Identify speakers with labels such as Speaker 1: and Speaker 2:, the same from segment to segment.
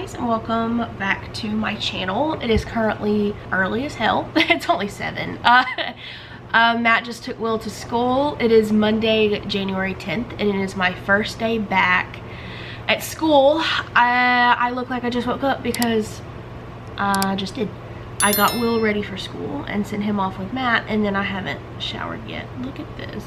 Speaker 1: guys, and welcome back to my channel. It is currently early as hell. It's only 7. Matt just took Will to school. It is Monday, January 10th, and it is my first day back at school. I look like I just woke up because I just did. I got Will ready for school and sent him off with Matt, and then I haven't showered yet. Look at this.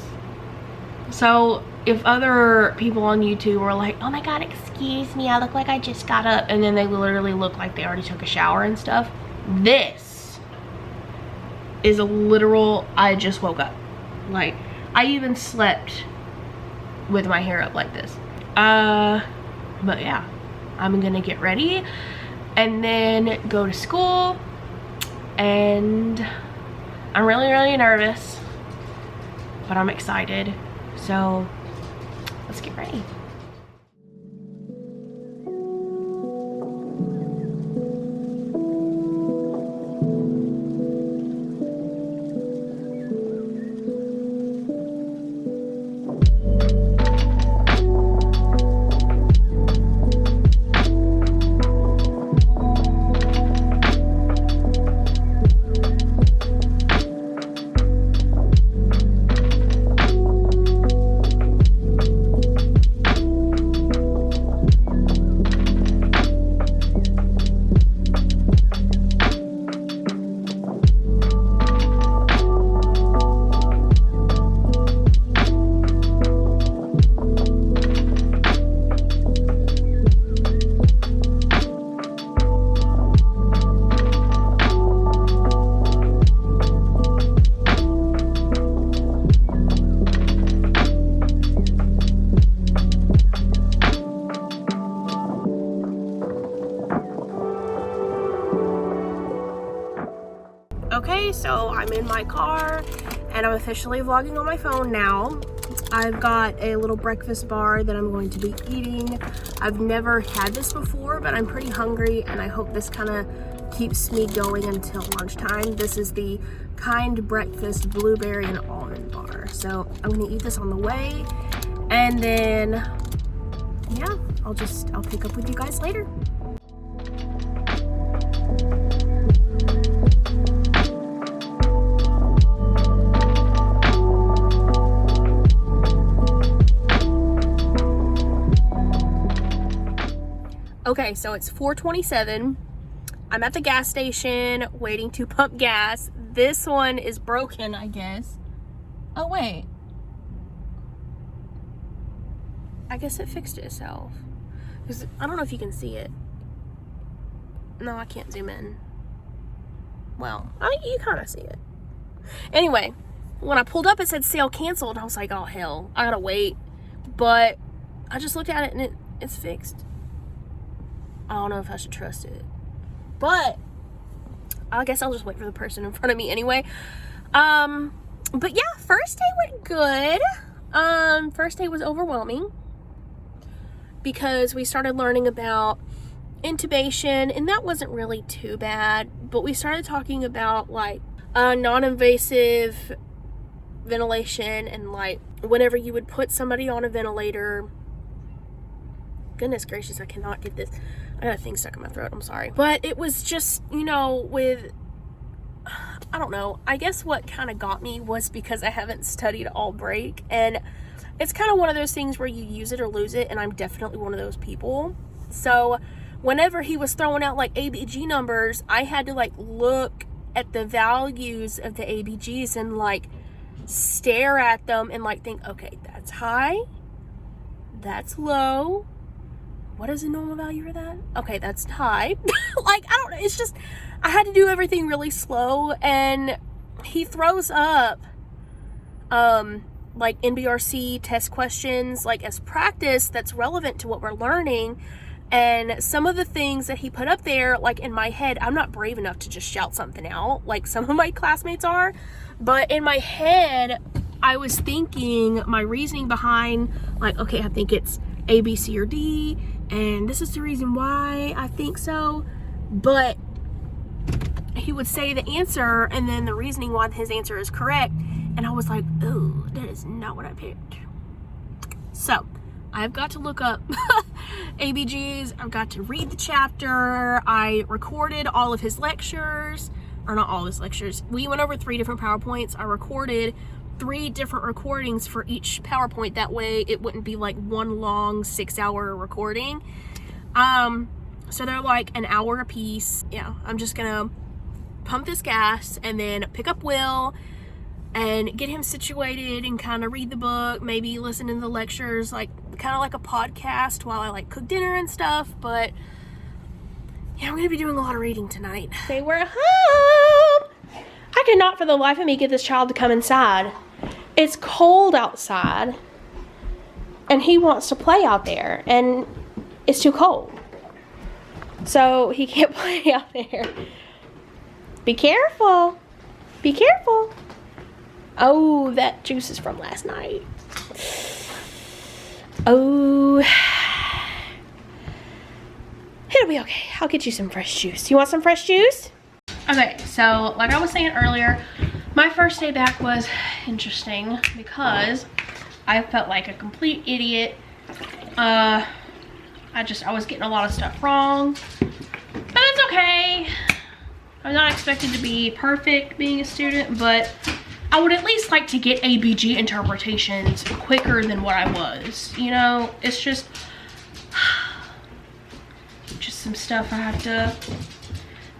Speaker 1: So if other people on YouTube were like, oh my god, excuse me, I look like I just got up, and then they literally look like they already took a shower and stuff, this is a literal I just woke up. Like, I even slept with my hair up like this. But yeah, I'm gonna get ready and then go to school, and I'm really nervous, but I'm excited. So let's get ready. Okay, so I'm in my car and I'm officially vlogging on my phone now. I've got a little breakfast bar that I'm going to be eating. I've never had this before, but I'm pretty hungry, and I hope this kind of keeps me going until lunchtime. This is the Kind Breakfast Blueberry and Almond Bar. So I'm gonna eat this on the way, and then yeah, I'll pick up with you guys later. Okay, so it's 4:27. I'm at the gas station waiting to pump gas. This one is broken, I guess. Oh, wait. I guess it fixed itself. Because I don't know if you can see it. No, I can't zoom in. Well, I mean, you kind of see it. Anyway, when I pulled up, it said sale canceled. I was like, oh, hell, I gotta wait. But I just looked at it and it's fixed. I don't know if I should trust it, but I guess I'll just wait for the person in front of me anyway. But yeah, first day went good. First day was overwhelming because we started learning about intubation, and that wasn't really too bad, but we started talking about like non-invasive ventilation, and like whenever you would put somebody on a ventilator. Goodness gracious, I cannot get this. I got a thing stuck in my throat, I'm sorry. But it was just, you know, with, I don't know, I guess what kind of got me was because I haven't studied all break, and it's kind of one of those things where you use it or lose it, and I'm definitely one of those people. So whenever he was throwing out like ABG numbers, I had to like look at the values of the ABGs and like stare at them and like think, okay, that's high, that's low. What is the normal value for that? Okay, that's high. Like, I don't know. It's just, I had to do everything really slow, and he throws up, like NBRC test questions, like as practice that's relevant to what we're learning. And some of the things that he put up there, like in my head, I'm not brave enough to just shout something out like some of my classmates are. But in my head, I was thinking my reasoning behind, like, okay, I think it's A, B, C, or D, and this is the reason why I think so. But he would say the answer and then the reasoning why his answer is correct, and I was like, oh, that is not what I picked. So I've got to look up ABGs. I've got to read the chapter. I recorded all of his lectures, or not all of his lectures. We went over 3 different PowerPoints. I recorded 3 different recordings for each PowerPoint. That way it wouldn't be like one long 6-hour recording. So they're like an hour a piece. Yeah, I'm just gonna pump this gas and then pick up Will and get him situated and kind of read the book, maybe listen to the lectures, like kind of like a podcast while I like cook dinner and stuff. But yeah, I'm gonna be doing a lot of reading tonight. They were home. I cannot for the life of me get this child to come inside. It's cold outside and he wants to play out there and it's too cold. So he can't play out there. Be careful. Be careful. Oh, that juice is from last night. Oh. It'll be okay. I'll get you some fresh juice. You want some fresh juice? Okay, so like I was saying earlier, my first day back was interesting because I felt like a complete idiot. I was getting a lot of stuff wrong, but it's okay. I'm not expected to be perfect being a student, but I would at least like to get ABG interpretations quicker than what I was. You know, it's just some stuff I have to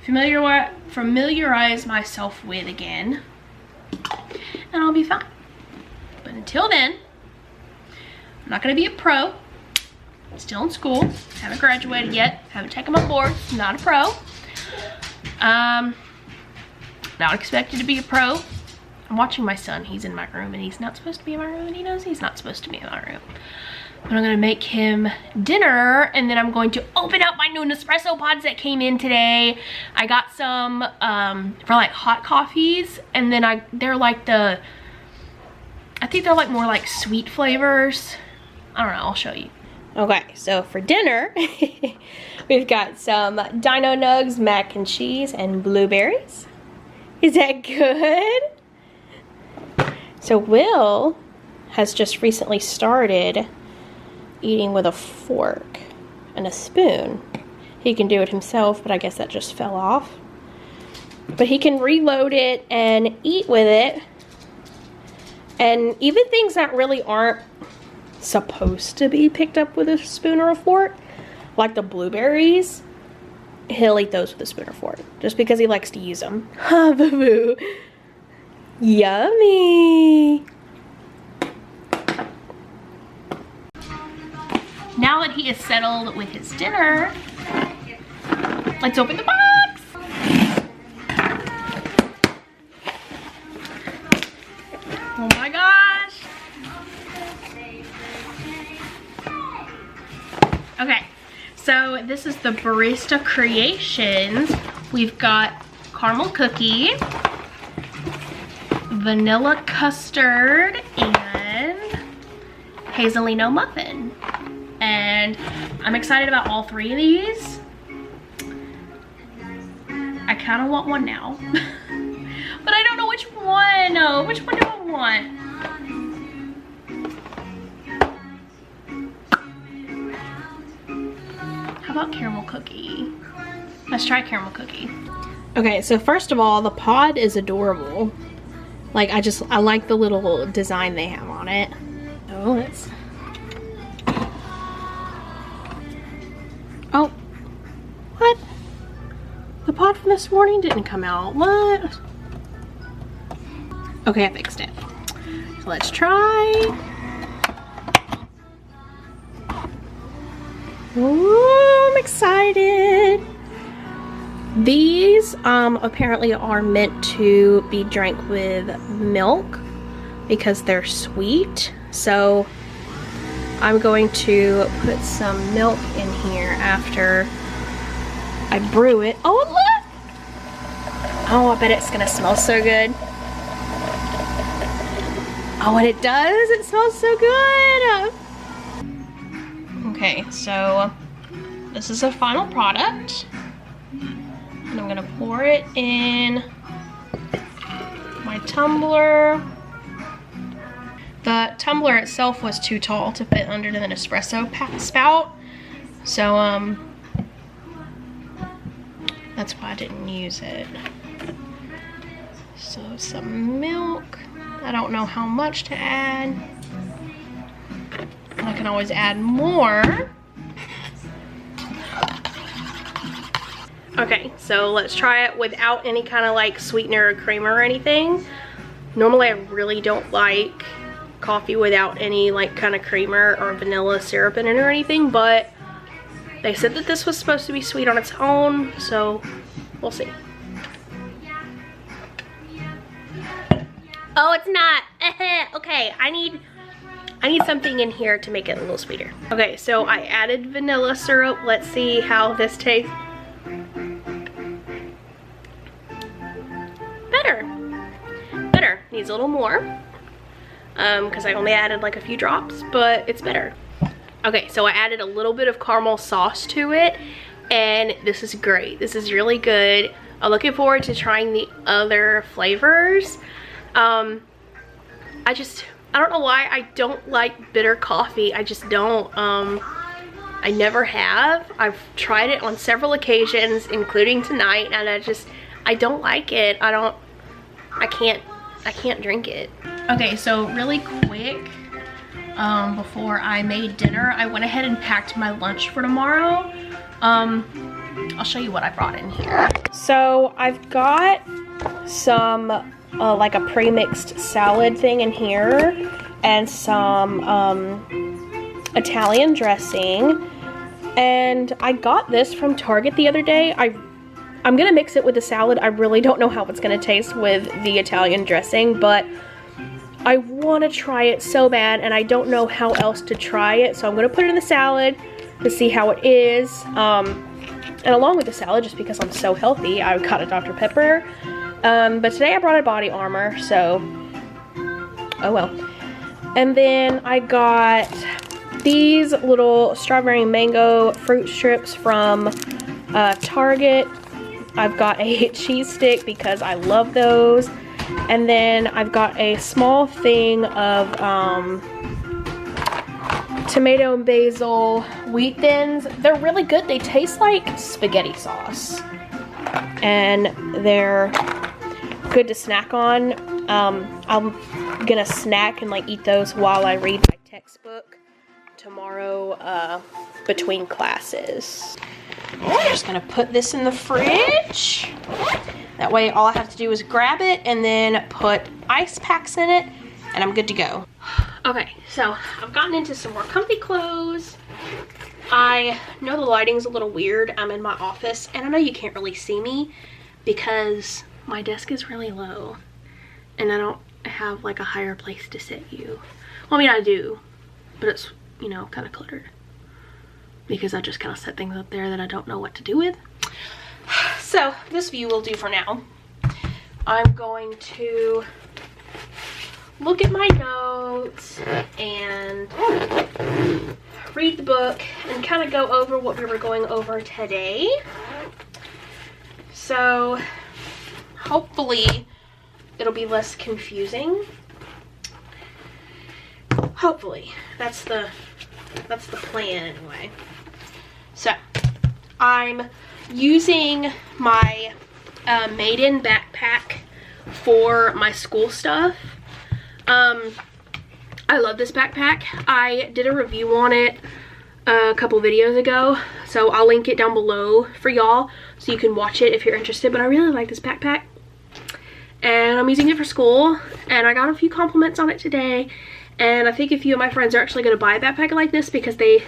Speaker 1: familiarize myself with again, and I'll be fine. But until then, I'm not gonna be a pro. I'm still in school, haven't graduated yet, haven't taken my board, not a pro. Not expected to be a pro. I'm watching my son. He's in my room and he's not supposed to be in my room, and he knows he's not supposed to be in my room. But I'm gonna make him dinner, and then I'm going to open up my new Nespresso pods that came in today. I got some for like hot coffees, and then they're like I think they're like more like sweet flavors. I don't know, I'll show you. Okay, so for dinner, we've got some Dino Nugs, mac and cheese, and blueberries. Is that good? So Will has just recently started eating with a fork and a spoon. He can do it himself, but I guess that just fell off. But he can reload it and eat with it. And even things that really aren't supposed to be picked up with a spoon or a fork, like the blueberries, he'll eat those with a spoon or fork, just because he likes to use them. Ha, boo-boo. Yummy. Now that he is settled with his dinner, let's open the box. Oh my gosh. Okay, so this is the Barista Creations. We've got caramel cookie, vanilla custard, and hazelino muffin. And I'm excited about all 3 of these. I kind of want one now. But I don't know which one. Oh, which one do I want? How about caramel cookie? Let's try caramel cookie. Okay, so first of all, the pod is adorable. Like, I like the little design they have on it. So let's... Oh, what? The pod from this morning didn't come out. What? Okay, I fixed it. So let's try. Ooh, I'm excited. These apparently are meant to be drank with milk because they're sweet. So I'm going to put some milk in here after I brew it. Oh, look! Oh, I bet it's gonna smell so good. Oh, and it does. It smells so good. Okay, so this is the final product. And I'm gonna pour it in my tumbler. the tumbler itself was too tall to fit under the Nespresso spout. So, that's why I didn't use it. So, some milk. I don't know how much to add. I can always add more. Okay, so let's try it without any kind of like sweetener or creamer or anything. Normally I really don't like coffee without any like kind of creamer or vanilla syrup in it or anything, but they said that this was supposed to be sweet on its own, so we'll see. Oh, it's not. Okay, I need something in here to make it a little sweeter. Okay, so I added vanilla syrup. Let's see how this tastes. Better. Needs a little more. Because I only added like a few drops, but it's better. Okay, so I added a little bit of caramel sauce to it, and this is great. This is really good. I'm looking forward to trying the other flavors. I don't know why I don't like bitter coffee. I just don't. I never have. I've tried it on several occasions, including tonight, and I don't like it. I can't drink it. Okay, so really quick, before I made dinner, I went ahead and packed my lunch for tomorrow. I'll show you what I brought in here. So I've got some like a pre-mixed salad thing in here, and some Italian dressing, and I got this from Target the other day. I'm gonna mix it with the salad. I really don't know how it's gonna taste with the Italian dressing, but I want to try it so bad, and I don't know how else to try it, so I'm gonna put it in the salad to see how it is. And along with the salad, just because I'm so healthy, I got a Dr. Pepper. But today I brought a body armor, so oh well. And then I got these little strawberry mango fruit strips from Target. I've got a cheese stick because I love those. And then I've got a small thing of tomato and basil wheat thins. They're really good. They taste like spaghetti sauce. And they're good to snack on. I'm gonna snack and like eat those while I read my textbook tomorrow between classes. I'm just gonna put this in the fridge. That way all I have to do is grab it and then put ice packs in it, and I'm good to go. Okay, so I've gotten into some more comfy clothes. I know the lighting's a little weird. I'm in my office, and I know you can't really see me because my desk is really low, and I don't have like a higher place to sit you. Well, I mean, I do, but it's, you know, kind of cluttered because I just kind of set things up there that I don't know what to do with. So this view will do for now. I'm going to look at my notes and read the book and kind of go over what we were going over today. So hopefully it'll be less confusing. Hopefully. That's the plan anyway. So I'm using my Maiden backpack for my school stuff. I love this backpack. I did a review on it a couple videos ago, so I'll link it down below for y'all so you can watch it if you're interested. But I really like this backpack, and I'm using it for school, and I got a few compliments on it today. And I think a few of my friends are actually going to buy a backpack like this because they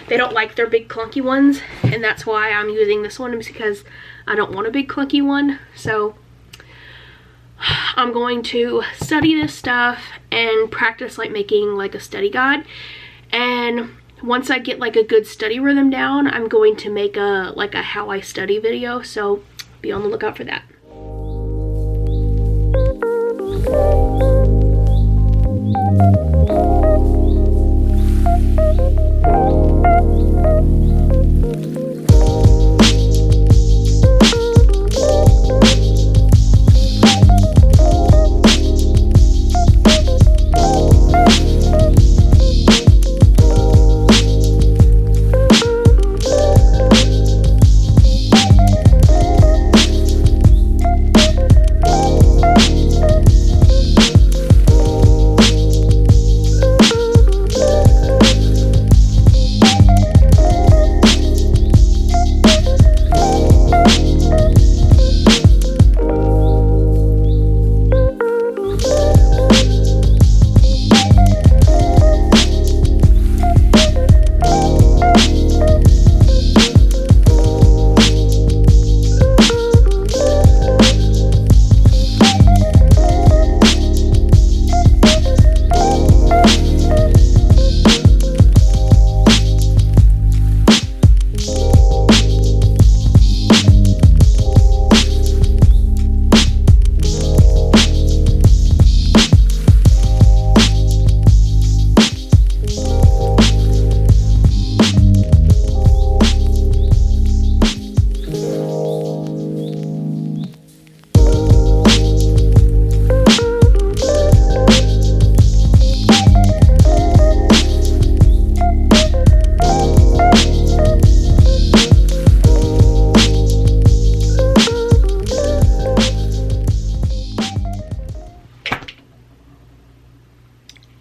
Speaker 1: don't like their big clunky ones, and that's why I'm using this one, because I don't want a big clunky one. So I'm going to study this stuff and practice like making like a study guide, and once I get like a good study rhythm down, I'm going to make a how I study video, so be on the lookout for that.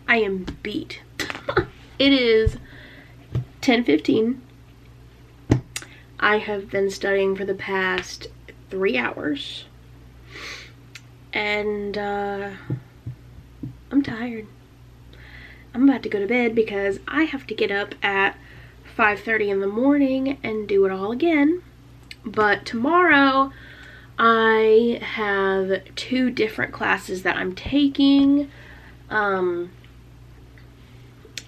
Speaker 1: I am beat. It is 10:15. I have been studying for the past 3 hours. And I'm tired. I'm about to go to bed because I have to get up at 5:30 in the morning and do it all again. But tomorrow I have 2 different classes that I'm taking.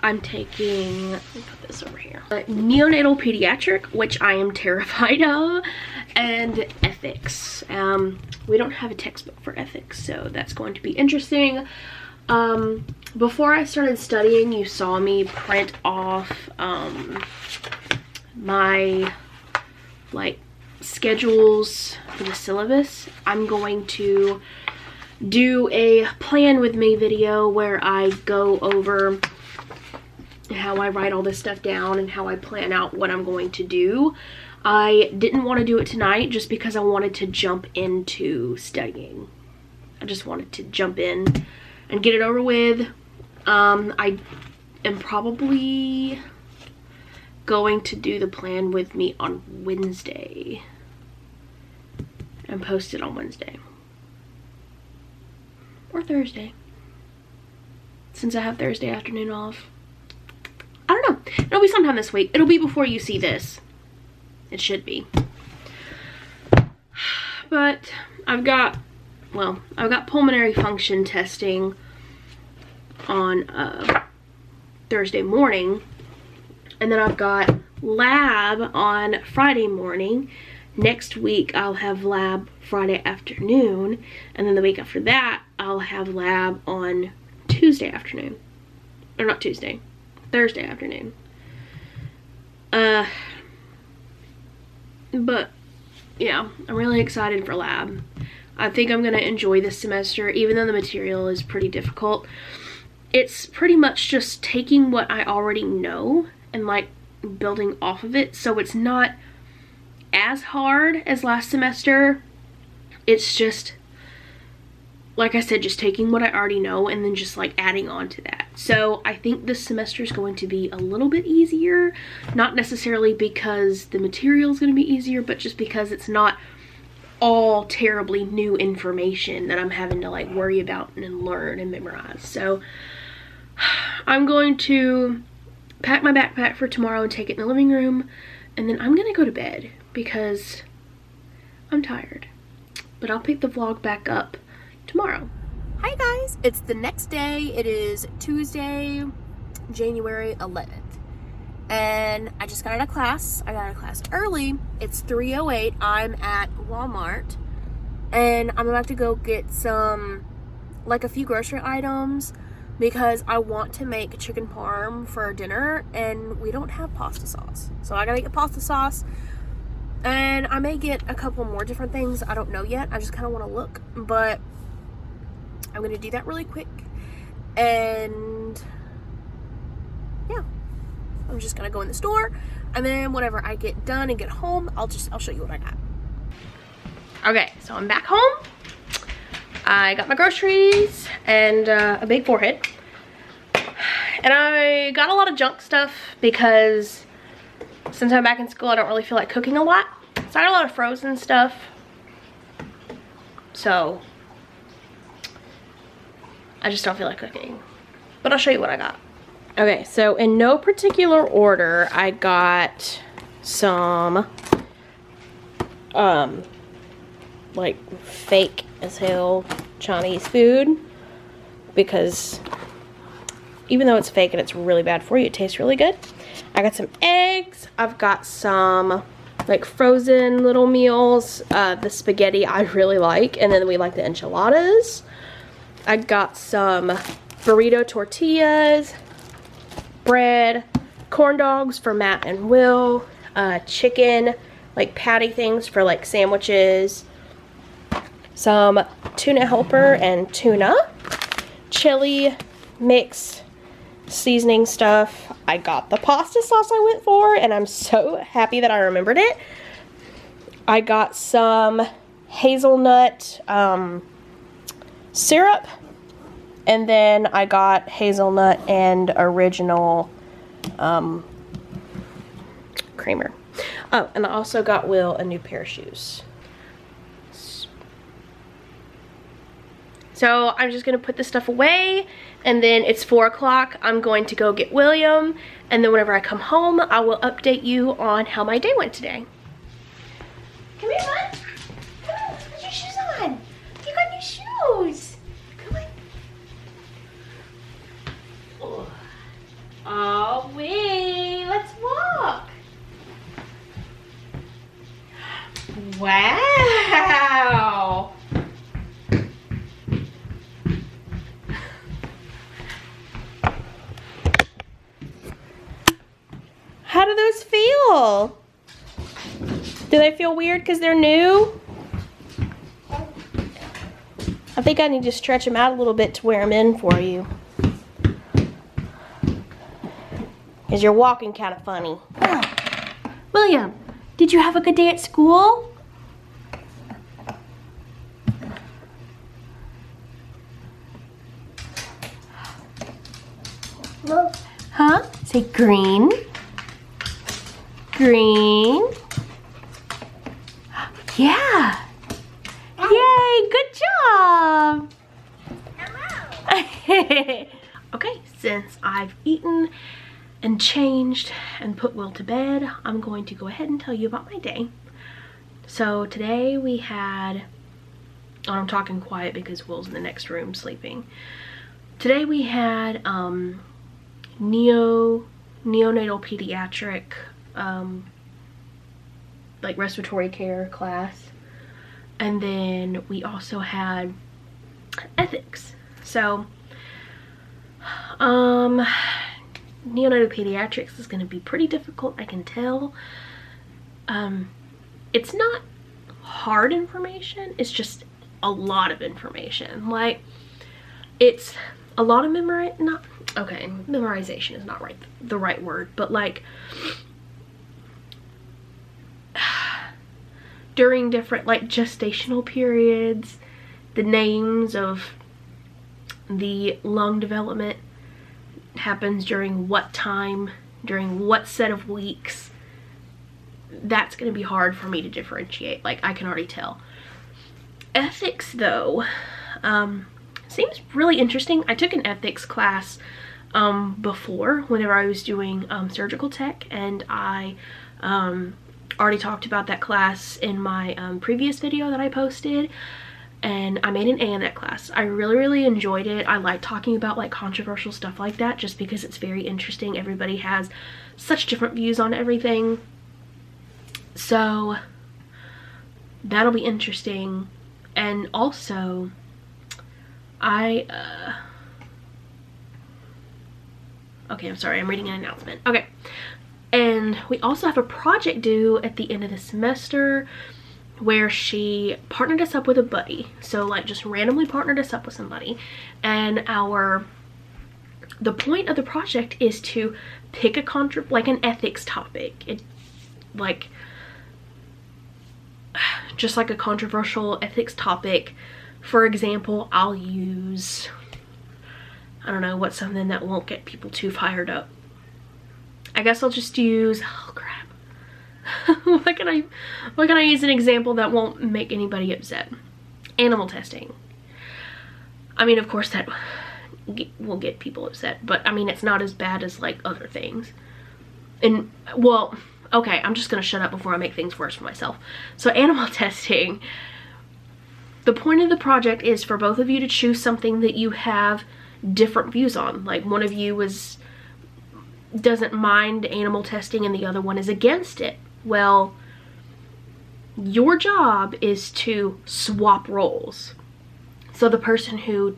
Speaker 1: I'm taking, let me put this over here, Neonatal Pediatric, which I am terrified of, and ethics. We don't have a textbook for ethics, so that's going to be interesting. Before I started studying, you saw me print off my like schedules for the syllabus. I'm going to do a plan with me video where I go over how I write all this stuff down and how I plan out what I'm going to do. I didn't want to do it tonight just because I wanted to jump into studying. I just wanted to jump in and get it over with. I am probably going to do the plan with me on Wednesday and post it on Wednesday or Thursday, since I have Thursday afternoon off. I don't know. It'll be sometime this week. It'll be before you see this. It should be. But I've got pulmonary function testing on Thursday morning. And then I've got lab on Friday morning. Next week I'll have lab Friday afternoon. And then the week after that I'll have lab on Tuesday afternoon. Or not Tuesday. Thursday afternoon. But yeah, I'm really excited for lab. I think I'm gonna enjoy this semester, even though the material is pretty difficult. It's pretty much just taking what I already know and like building off of it, so it's not as hard as last semester. It's just, like I said, just taking what I already know and then just like adding on to that. So I think this semester is going to be a little bit easier, not necessarily because the material is going to be easier, but just because it's not all terribly new information that I'm having to like worry about and learn and memorize. So I'm going to pack my backpack for tomorrow and take it in the living room, and then I'm gonna go to bed because I'm tired. But I'll pick the vlog back up tomorrow. Hi guys, it's the next day. It is Tuesday, January 11th. And I just got out of class. I got out of class early. It's 3:08. I'm at Walmart. And I'm about to go get some, like a few grocery items because I want to make chicken parm for dinner and we don't have pasta sauce. So I gotta get pasta sauce. And I may get a couple more different things. I don't know yet. I just kind of want to look. But I'm going to do that really quick. And yeah, I'm just going to go in the store. And then whenever I get done and get home, I'll show you what I got. Okay, so I'm back home. I got my groceries and a big forehead. And I got a lot of junk stuff because since I'm back in school, I don't really feel like cooking a lot. So I got a lot of frozen stuff. So I just don't feel like cooking. But I'll show you what I got. Okay, so in no particular order, I got some like fake as hell Chinese food, because even though it's fake and it's really bad for you, it tastes really good. I got some eggs. I've got some like frozen little meals. The spaghetti I really like, and then we like the enchiladas. I got some burrito tortillas, bread, corn dogs for Matt and Will, chicken like patty things for like sandwiches, some tuna helper and tuna, chili mix seasoning stuff. I got the pasta sauce I went for, and I'm so happy that I remembered it. I got some hazelnut syrup And then I got hazelnut and original creamer. Oh, and I also got Will a new pair of shoes. So I'm just gonna put this stuff away, and then it's 4 o'clock. I'm going to go get William, and then whenever I come home, I will update you on how my day went today. Come here, bud. Come on, put your shoes on. You got new shoes. Come on. Oh, wait, let's walk. Wow. How do those feel? Do they feel weird because they're new? I think I need to stretch them out a little bit to wear them in for you. Because you're walking kind of funny. Oh. William, did you have a good day at school?
Speaker 2: Look.
Speaker 1: Huh? Say green. Green. Yeah. Yay, good job.
Speaker 2: Hello.
Speaker 1: Okay, since I've eaten and changed and put Will to bed, I'm going to go ahead and tell you about my day. So today we had, oh, I'm talking quiet because Will's in the next room sleeping. Today we had neonatal pediatric like respiratory care class, and then we also had ethics. So neonatal pediatrics is going to be pretty difficult, I can tell. It's not hard information, it's just a lot of information. Like, it's a lot of memorization is not the right word, but like during different like gestational periods, the names of the lung development happens during what time, during what set of weeks. That's going to be hard for me to differentiate, like I can already tell. Ethics though seems really interesting. I took an ethics class before, whenever I was doing surgical tech, and I already talked about that class in my previous video that I posted, and I made an A in that class. I really enjoyed it. I like talking about like controversial stuff like that just because it's very interesting. Everybody has such different views on everything, so that'll be interesting. And also okay, I'm sorry, I'm reading an announcement. Okay, and we also have a project due at the end of the semester where she partnered us up with a buddy. So like just randomly partnered us up with somebody, and the point of the project is to pick a an ethics topic. It like just like a controversial ethics topic. For example, I'll use, I don't know, what's something that won't get people too fired up. I guess I'll just use, oh crap. What can I use an example that won't make anybody upset? Animal testing. I mean, of course that will get people upset, but I mean, it's not as bad as like other things. And well, okay, I'm just gonna shut up before I make things worse for myself. So animal testing, the point of the project is for both of you to choose something that you have different views on. Like one of you doesn't mind animal testing and the other one is against it. Well, your job is to swap roles. So the person who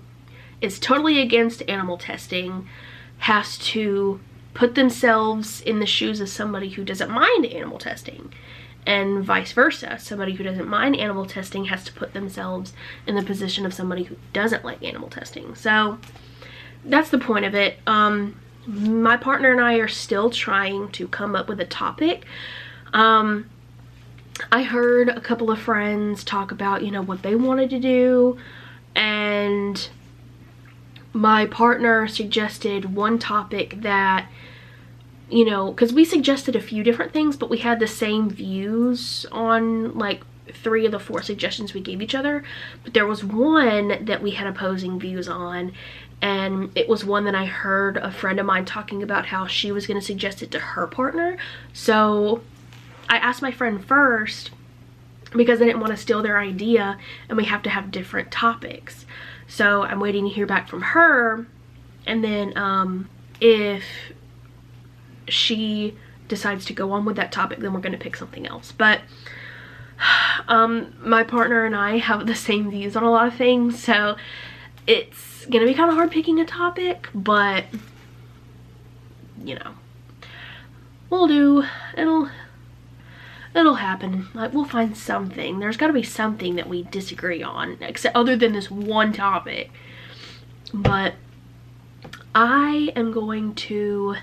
Speaker 1: is totally against animal testing has to put themselves in the shoes of somebody who doesn't mind animal testing, and vice versa. Somebody who doesn't mind animal testing has to put themselves in the position of somebody who doesn't like animal testing. So that's the point of it. My partner and I are still trying to come up with a topic. I heard a couple of friends talk about, you know, what they wanted to do, and my partner suggested one topic that, you know, because we suggested a few different things, but we had the same views on like 3 of the 4 suggestions we gave each other. But there was one that we had opposing views on, and it was one that I heard a friend of mine talking about how she was going to suggest it to her partner. So I asked my friend first because I didn't want to steal their idea, and we have to have different topics. So I'm waiting to hear back from her, and then if she decides to go on with that topic, then we're going to pick something else. But my partner and I have the same views on a lot of things, so it's gonna be kind of hard picking a topic, but you know, we'll do. It'll happen. Like, we'll find something. There's got to be something that we disagree on, except other than this one topic. But I am going to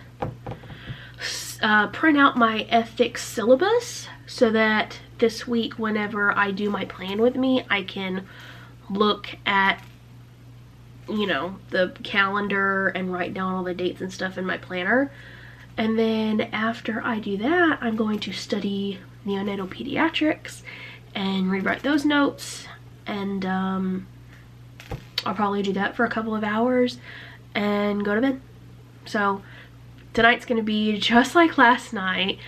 Speaker 1: print out my ethics syllabus so that this week, whenever I do my plan with me, I can look at, you know, the calendar and write down all the dates and stuff in my planner. And then after I do that, I'm going to study Neonatal Pediatrics and rewrite those notes, and I'll probably do that for a couple of hours and go to bed. So tonight's gonna be just like last night.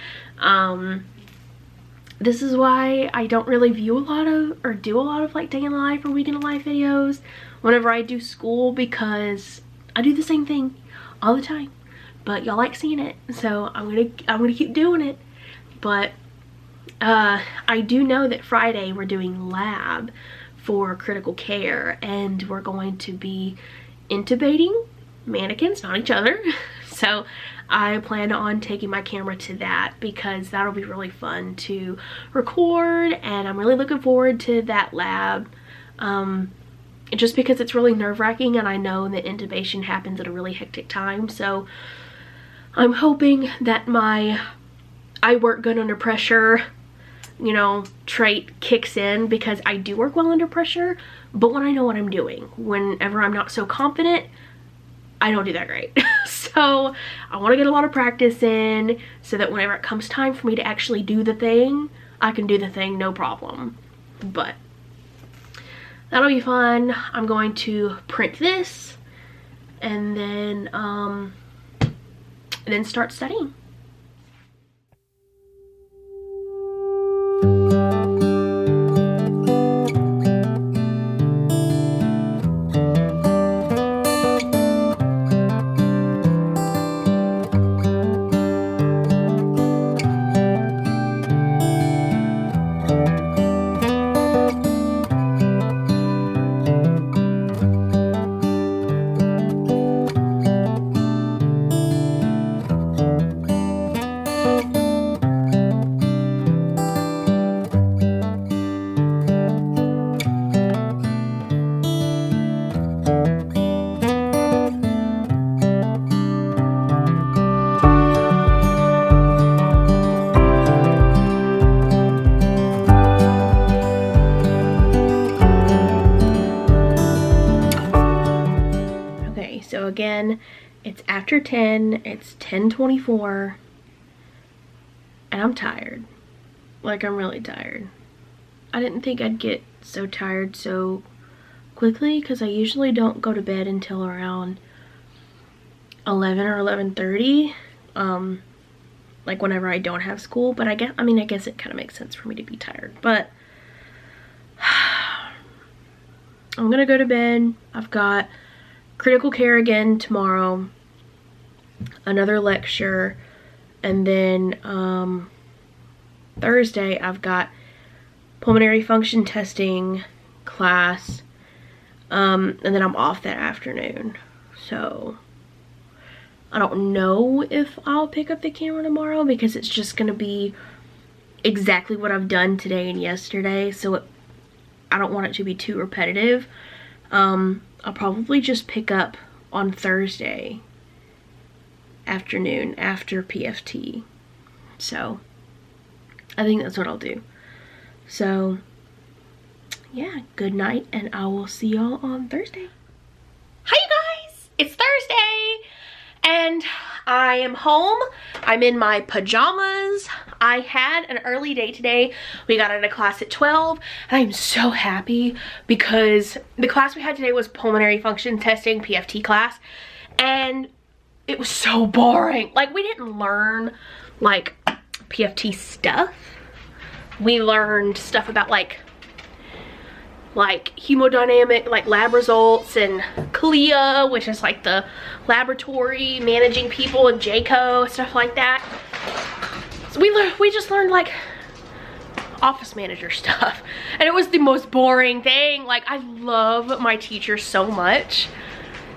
Speaker 1: This is why I don't really view a lot of, or do a lot of like day in the life or week in the life videos whenever I do school, because I do the same thing all the time, but y'all like seeing it, so I'm gonna keep doing it. But I do know that Friday we're doing lab for critical care, and we're going to be intubating mannequins, not each other. So I plan on taking my camera to that, because that'll be really fun to record, and I'm really looking forward to that lab. Just because it's really nerve-wracking, and I know that intubation happens at a really hectic time. So I'm hoping that my I work good under pressure, you know, trait kicks in, because I do work well under pressure, but when I know what I'm doing. Whenever I'm not so confident, I don't do that great. So I want to get a lot of practice in, so that whenever it comes time for me to actually do the thing, I can do the thing no problem. But that'll be fun. I'm going to print this and then start studying. So again, it's after 10, it's 10:24, and I'm tired. Like, I'm really tired. I didn't think I'd get so tired so quickly, because I usually don't go to bed until around 11 or 11:30, like whenever I don't have school. But I guess it kind of makes sense for me to be tired. But I'm gonna go to bed. I've got critical care again tomorrow, another lecture, and then Thursday I've got pulmonary function testing class, and then I'm off that afternoon. So I don't know if I'll pick up the camera tomorrow, because it's just gonna be exactly what I've done today and yesterday, so I don't want it to be too repetitive. I'll probably just pick up on Thursday afternoon after PFT. So I think that's what I'll do. So yeah, good night, and I will see y'all on Thursday. Hi, you guys! And I am home. I'm in my pajamas. I had an early day today. We got out of class at 12, and I'm so happy because the class we had today was pulmonary function testing, PFT class, and it was so boring. Like, we didn't learn like PFT stuff. We learned stuff about like hemodynamic, like lab results, and CLIA, which is like the laboratory managing people, and JCO, stuff like that. So we just learned like office manager stuff, and it was the most boring thing. Like, I love my teacher so much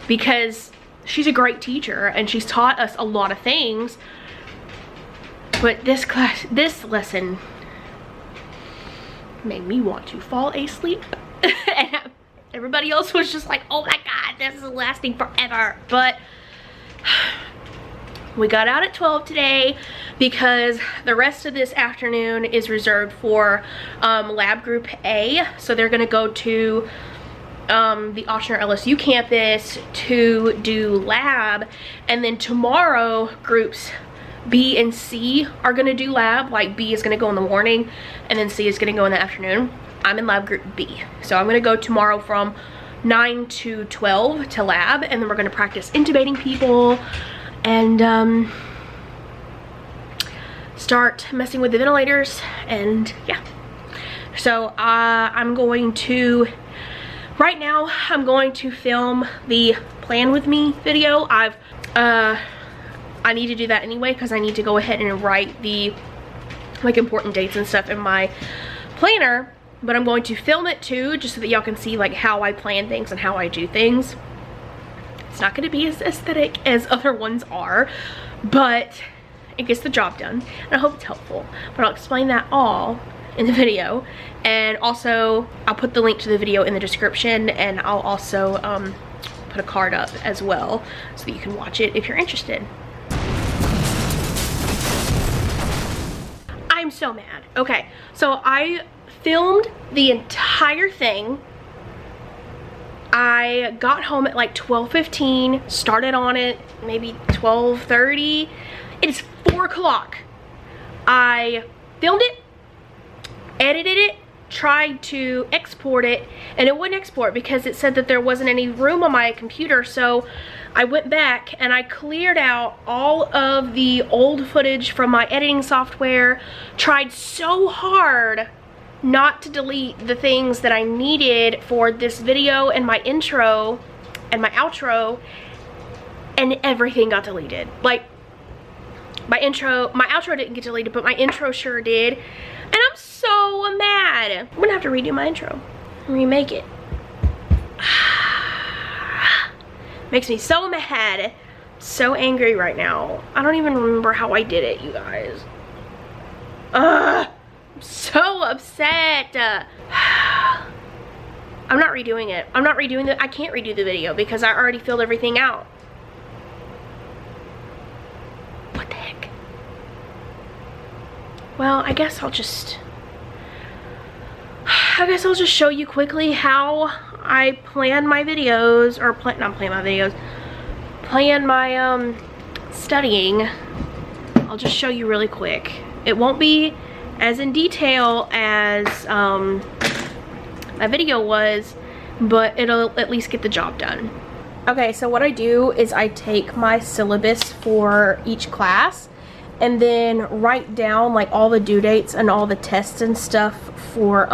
Speaker 1: because she's a great teacher and she's taught us a lot of things, but this lesson made me want to fall asleep. And everybody else was just like, oh my god, this is lasting forever. But we got out at 12 today because the rest of this afternoon is reserved for lab group A. So they're gonna go to the Ochsner LSU campus to do lab, and then tomorrow groups B and C are gonna do lab. Like, B is gonna go in the morning and then C is gonna go in the afternoon. I'm in lab group B, so I'm gonna go tomorrow from 9 to 12 to lab, and then we're gonna practice intubating people and start messing with the ventilators, and yeah. So I'm going to, right now I'm going to film the plan with me video. I need to do that anyway because I need to go ahead and write the like important dates and stuff in my planner, but I'm going to film it too, just so that y'all can see like how I plan things and how I do things. It's not going to be as aesthetic as other ones are, but it gets the job done, and I hope it's helpful. But I'll explain that all in the video, and also I'll put the link to the video in the description, and I'll also put a card up as well so that you can watch it if you're interested. I'm so mad. Okay, so I filmed the entire thing. I got home at like 12:15, started on it maybe 12:30. It is 4 o'clock. I filmed it, edited it, tried to export it, and it wouldn't export because it said that there wasn't any room on my computer. So I went back and I cleared out all of the old footage from my editing software, tried so hard not to delete the things that I needed for this video and my intro and my outro, and everything got deleted. Like, my outro didn't get deleted, but my intro sure did, and I'm so mad. I'm gonna have to redo my intro, remake it. Makes me so mad, so angry right now. I don't even remember how I did it, you guys. Ugh, I'm so upset. I'm not redoing it. I'm not redoing it. I can't redo the video because I already filled everything out. What the heck? Well, I guess I'll just show you quickly how I plan my videos, or not plan my videos, plan my studying. I'll just show you really quick. It won't be as in detail as my video was, but it'll at least get the job done. Okay, so what I do is I take my syllabus for each class and then write down like all the due dates and all the tests and stuff for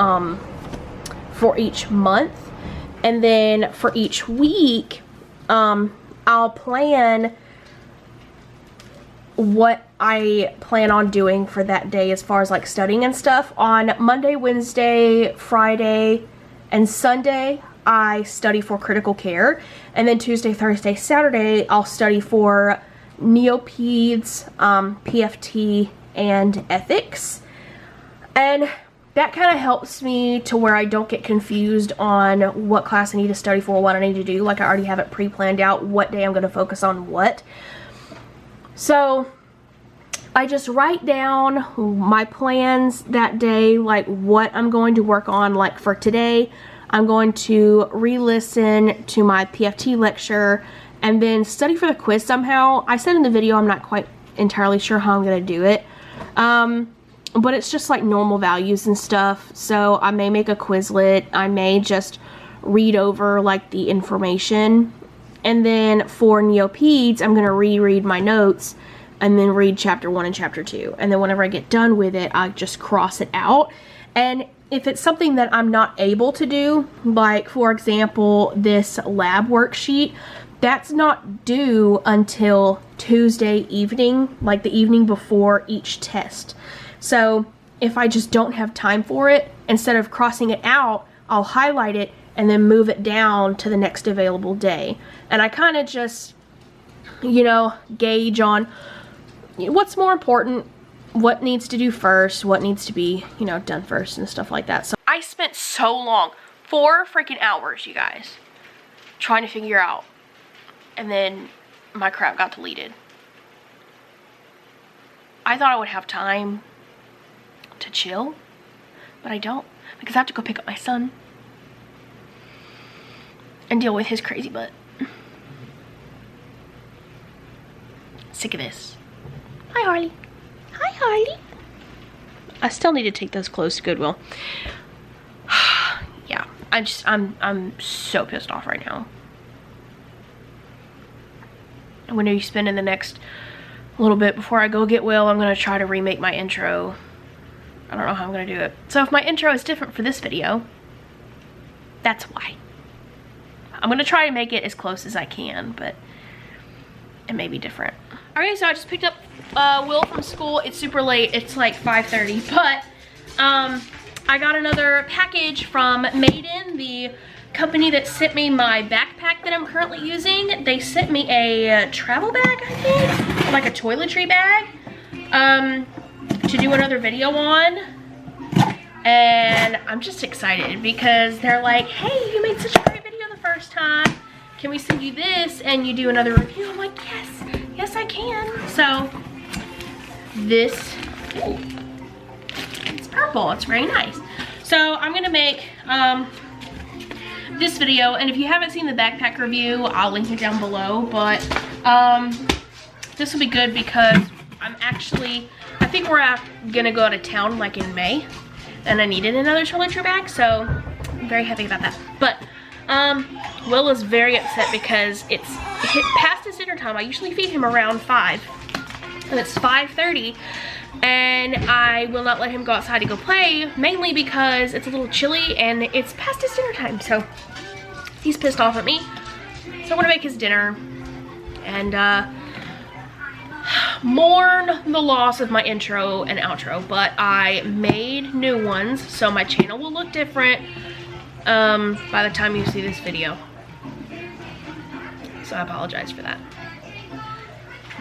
Speaker 1: each month. And then for each week, I'll plan what I plan on doing for that day as far as like studying and stuff. On Monday, Wednesday, Friday, and Sunday, I study for critical care. And then Tuesday, Thursday, Saturday, I'll study for Neopeds, PFT, and ethics. And that kind of helps me to where I don't get confused on what class I need to study for, what I need to do. Like, I already have it pre-planned out what day I'm going to focus on what. So I just write down my plans that day, like what I'm going to work on. Like for today, I'm going to re-listen to my PFT lecture and then study for the quiz somehow. I said in the video I'm not quite entirely sure how I'm gonna do it, but it's just like normal values and stuff. So I may make a Quizlet, I may just read over like the information, and then for Neopeds I'm gonna reread my notes and then read chapter 1 and chapter 2, and then whenever I get done with it I just cross it out. And if it's something that I'm not able to do, like for example this lab worksheet, that's not due until Tuesday evening, like the evening before each test. So if I just don't have time for it, instead of crossing it out, I'll highlight it and then move it down to the next available day. And I kind of just, you know, gauge on what's more important, what needs to do first, what needs to be, you know, done first and stuff like that. So I spent so long, 4 freaking hours, you guys, trying to figure out. And then my crap got deleted. I thought I would have time to chill, but I don't, because I have to go pick up my son and deal with his crazy butt. Sick of this. Hi, Harley. Hi, Harley. I still need to take those clothes to Goodwill. Yeah, I'm so pissed off right now. When are you spending the next little bit before I go get Will? I'm gonna try to remake my intro. I don't know how I'm gonna do it. So if my intro is different for this video, that's why. I'm gonna try to make it as close as I can, but it may be different. Alright, so I just picked up Will from school. It's super late, it's like 5:30, but I got another package from Maiden, the company that sent me my backpack that I'm currently using. They sent me a travel bag, I think, like a toiletry bag, to do another video on. And I'm just excited because they're like, hey, you made such a great video the first time. Can we send you this and you do another review? I'm like, yes I can. So this, ooh, it's purple, it's very nice. So I'm gonna make this video, and if you haven't seen the backpack review, I'll link it down below, but this will be good because I think we're gonna go out of town like in May, and I needed another toiletry bag, so I'm very happy about that. But Will is very upset because it's past his dinner time. I usually feed him around 5, and it's 5:30, and I will not let him go outside to go play, mainly because it's a little chilly and it's past his dinner time, so he's pissed off at me. So I'm gonna make his dinner and mourn the loss of my intro and outro, but I made new ones, so my channel will look different by the time you see this video. So I apologize for that.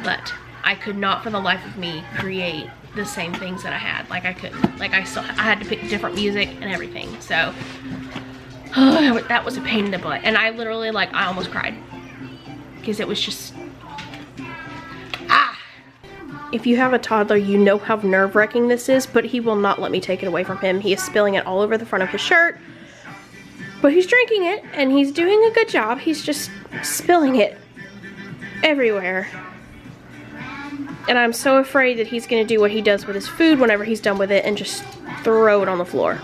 Speaker 1: But I could not for the life of me create the same things that I had. Like I couldn't. Like I had to pick different music and everything. So that was a pain in the butt. And I literally, like, I almost cried. Because it was just, If you have a toddler, you know how nerve-wracking this is, but he will not let me take it away from him. He is spilling it all over the front of his shirt. But he's drinking it, and he's doing a good job. He's just spilling it everywhere. And I'm so afraid that he's going to do what he does with his food whenever he's done with it and just throw it on the floor.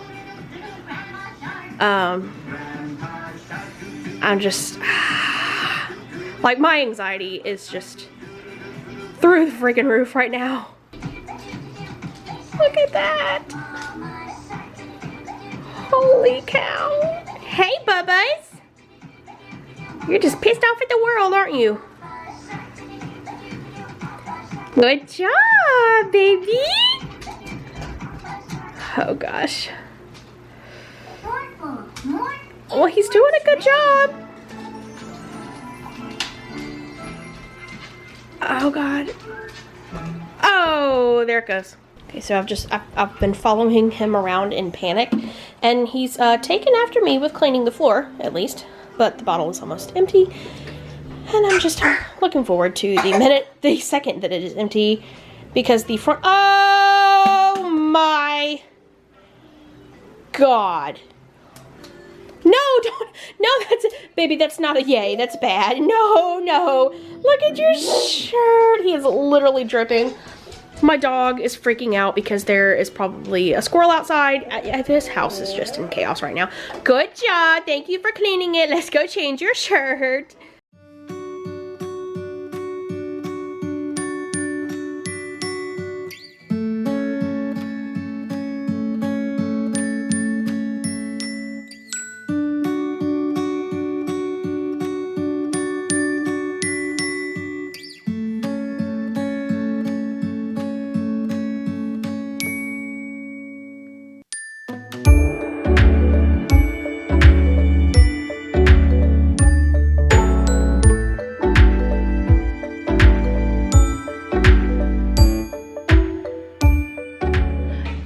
Speaker 1: I'm just, like, my anxiety is just through the freaking roof right now. Look at that. Holy cow. Hey, Bubba's. You're just pissed off at the world, aren't you? Good job, baby. Oh, gosh. Well, he's doing a good job. Oh, God. Oh, there it goes. Okay, so I've been following him around in panic, and he's taken after me with cleaning the floor, at least, but the bottle is almost empty, and I'm just looking forward to the second that it is empty, because the front, oh my God. No, no, baby, that's not a yay. That's bad. No. Look at your shirt. He is literally dripping. My dog is freaking out because there is probably a squirrel outside. This house is just in chaos right now. Good job. Thank you for cleaning it. Let's go change your shirt.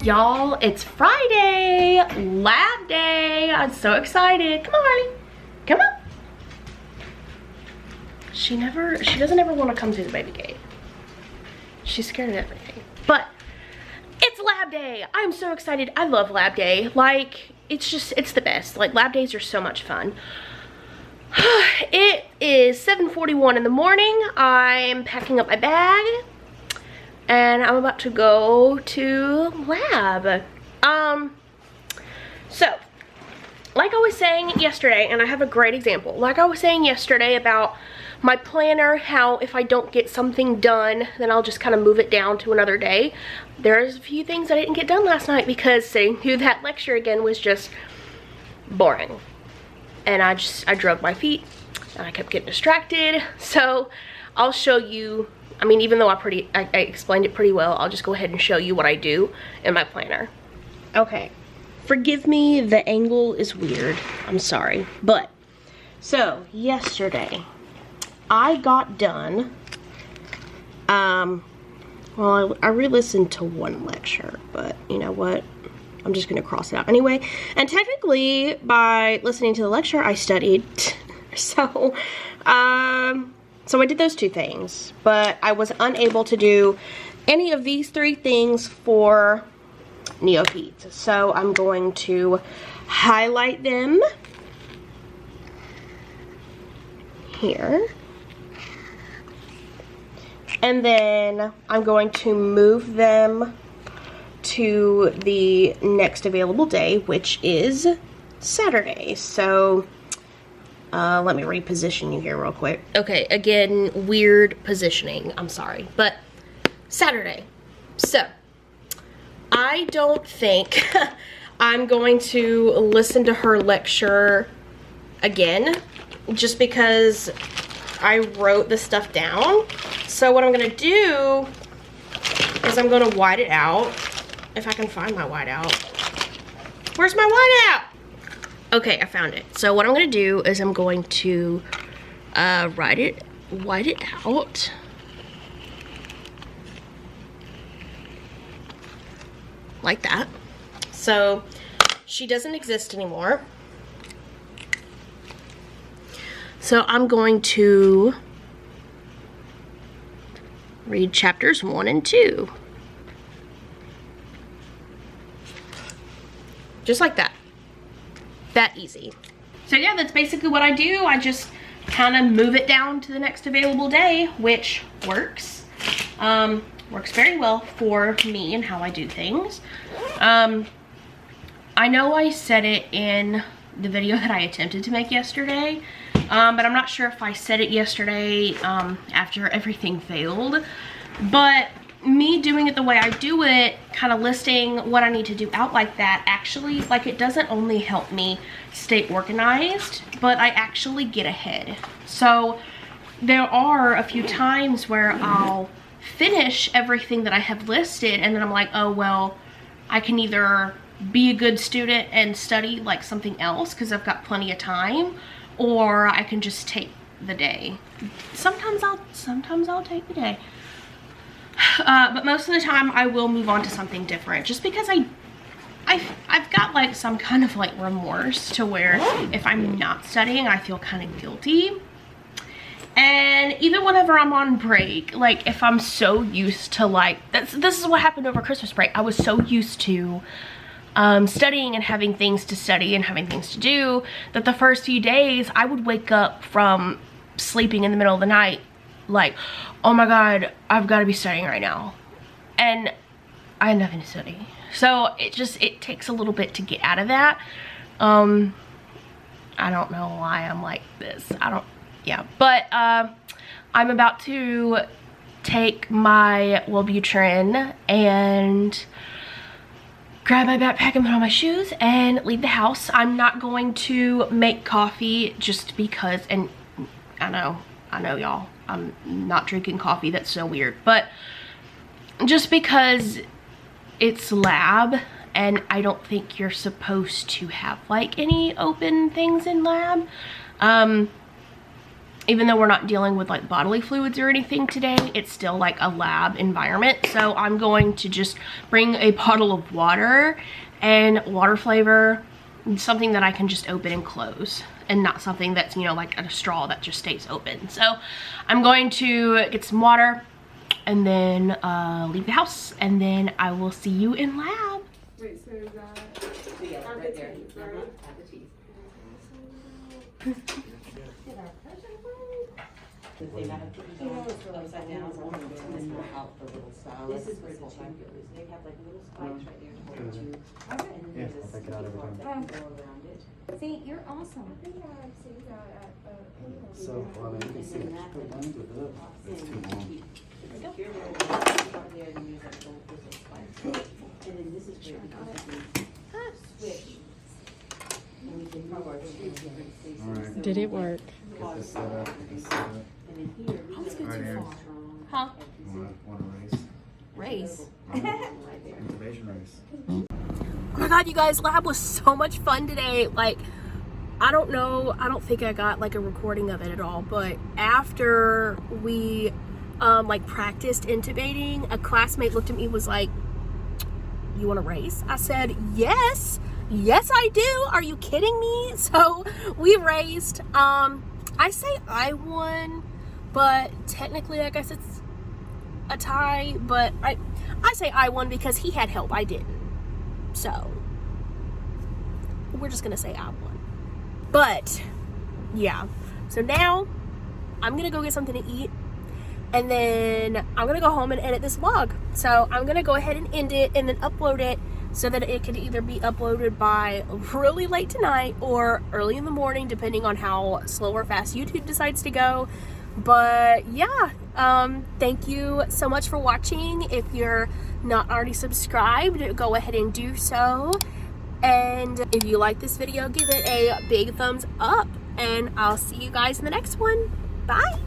Speaker 1: Y'all, it's Friday, lab day. I'm so excited. Come on, Harley. Come on. She doesn't ever want to come to the baby gate. She's scared of everything. But it's lab day. I'm so excited. I love lab day. Like, it's the best. Like, lab days are so much fun. It is 7:41 in the morning. I'm packing up my bag. And I'm about to go to lab. So, like I was saying yesterday, and I have a great example. Like I was saying yesterday about my planner, how if I don't get something done, then I'll just kind of move it down to another day. There's a few things I didn't get done last night because sitting through that lecture again was just boring. And I drug my feet, and I kept getting distracted. So, I'll show you. I mean, even though I explained it pretty well, I'll just go ahead and show you what I do in my planner. Okay, forgive me, the angle is weird. I'm sorry. But, so, yesterday, I got done, well, I re-listened to one lecture, but you know what? I'm just gonna cross it out anyway. And technically, by listening to the lecture, I studied. So I did those two things, but I was unable to do any of these three things for Neopeds. So I'm going to highlight them here. And then I'm going to move them to the next available day, which is Saturday. So let me reposition you here real quick. Okay, again, weird positioning. I'm sorry, but Saturday. So, I don't think I'm going to listen to her lecture again, just because I wrote the stuff down. So what I'm gonna do is I'm gonna white it out, if I can find my whiteout. Where's my whiteout? Okay, I found it. So what I'm gonna do is I'm going to white it out. Like that. So she doesn't exist anymore. So I'm going to read chapters 1 and 2. Just like that. That easy. So yeah, that's basically what I do. I just kind of move it down to the next available day, which works. Works very well for me and how I do things. I know I said it in the video that I attempted to make yesterday, but I'm not sure if I said it yesterday after everything failed. But me doing it the way I do it, kind of listing what I need to do out like that, actually, like, it doesn't only help me stay organized, but I actually get ahead. So there are a few times where I'll finish everything that I have listed, and then I'm like, oh, well, I can either be a good student and study like something else because I've got plenty of time, or I can just take the day. Sometimes I'll take the day. But most of the time I will move on to something different, just because I've got like some kind of like remorse to where if I'm not studying, I feel kind of guilty. And even whenever I'm on break, like if I'm so used to like, this is what happened over Christmas break. I was so used to studying and having things to study and having things to do, that the first few days I would wake up from sleeping in the middle of the night like, oh my god, I've got to be studying right now, and I had nothing to study. So it takes a little bit to get out of that. I don't know why I'm like this. But I'm about to take my Wellbutrin and grab my backpack and put on my shoes and leave the house. I'm not going to make coffee just because, and I know y'all, I'm not drinking coffee, that's so weird, but just because it's lab and I don't think you're supposed to have like any open things in lab. Even though we're not dealing with like bodily fluids or anything today, it's still like a lab environment. So I'm going to just bring a bottle of water and water flavor, something that I can just open and close, and not something that's, you know, like a straw that just stays open. So I'm going to get some water and then leave the house, and then I will see you in lab.
Speaker 2: Wait, so is that
Speaker 3: right there. Upside down, and then we'll out the little style. This is where the tubules, they have like little spikes right there to hold you. And then there's a sticky part that can go around it.
Speaker 4: See, you're awesome.
Speaker 2: I think I've seen that at the
Speaker 5: So, well, I mean, you can see it's pretty long to do it. It's too long.
Speaker 3: It's a secure little part there, and then there's like little spikes. And then this is where we can switch. And we can move our two different spaces.
Speaker 5: All right.
Speaker 4: Did it work?
Speaker 5: Get this set up, get this set up.
Speaker 3: And then here, we
Speaker 1: Let's
Speaker 3: have
Speaker 1: go
Speaker 5: too
Speaker 3: a
Speaker 5: far.
Speaker 3: strong.
Speaker 1: Huh?
Speaker 5: Want to race?
Speaker 1: Race.
Speaker 5: Incubation race.
Speaker 1: Oh my god, you guys, lab was so much fun today. Like, I don't know, I don't think I got like a recording of it at all, but after we like practiced intubating, a classmate looked at me and was like, you want to race? I said, yes I do, are you kidding me? So we raced. I say I won, but technically I guess it's a tie, but I say I won because he had help, I didn't. So we're just gonna say I won. But yeah, so now I'm gonna go get something to eat, and then I'm gonna go home and edit this vlog. So I'm gonna go ahead and end it and then upload it so that it can either be uploaded by really late tonight or early in the morning, depending on how slow or fast YouTube decides to go. But yeah, thank you so much for watching. If you're not already subscribed, go ahead and do so. And if you like this video, give it a big thumbs up, and I'll see you guys in the next one. Bye.